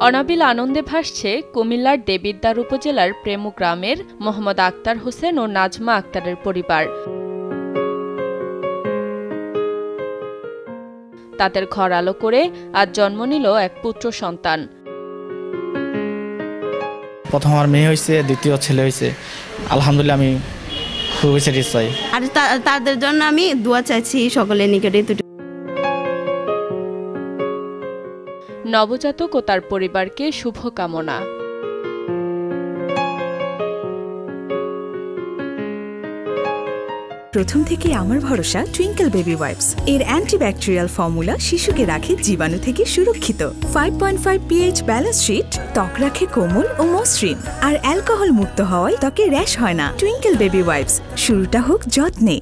অনাবিল আনন্দে ভাসছে কুমিল্লার দেবিদ্বার উপজেলার প্রেমু গ্রামের মোহাম্মদ আক্তার হোসেন ও নাজমা আক্তারের পরিবার। তাদের ঘর আলো করে আজ জন্ম নিল এক পুত্র সন্তান। প্রথম আমার মেয়ে হয়েছে, দ্বিতীয় ছেলে হয়েছে। আলহামদুলিল্লাহ আমি খুবই স্যাটিসফাই। আর তাদের জন্য আমি দোয়া চাইছি সকলের নিকটে। নবজাতক ও তার পরিবারকে শুভকামনা। প্রথম থেকে আমার ভরসা টুইঙ্কেল বেবি ওয়াইপস। এর অ্যান্টিব্যাকটেরিয়াল ফর্মুলা শিশুকে রাখে জীবাণু থেকে সুরক্ষিত। 5.5 pH ব্যালেন্স শিট ত্বক রাখে কোমল ও মসৃণ, আর অ্যালকোহল মুক্ত হওয়ায় ত্বকে র্যাশ হয় না। টুইঙ্কেল বেবি ওয়াইপস, শুরুটা হোক যত্নে।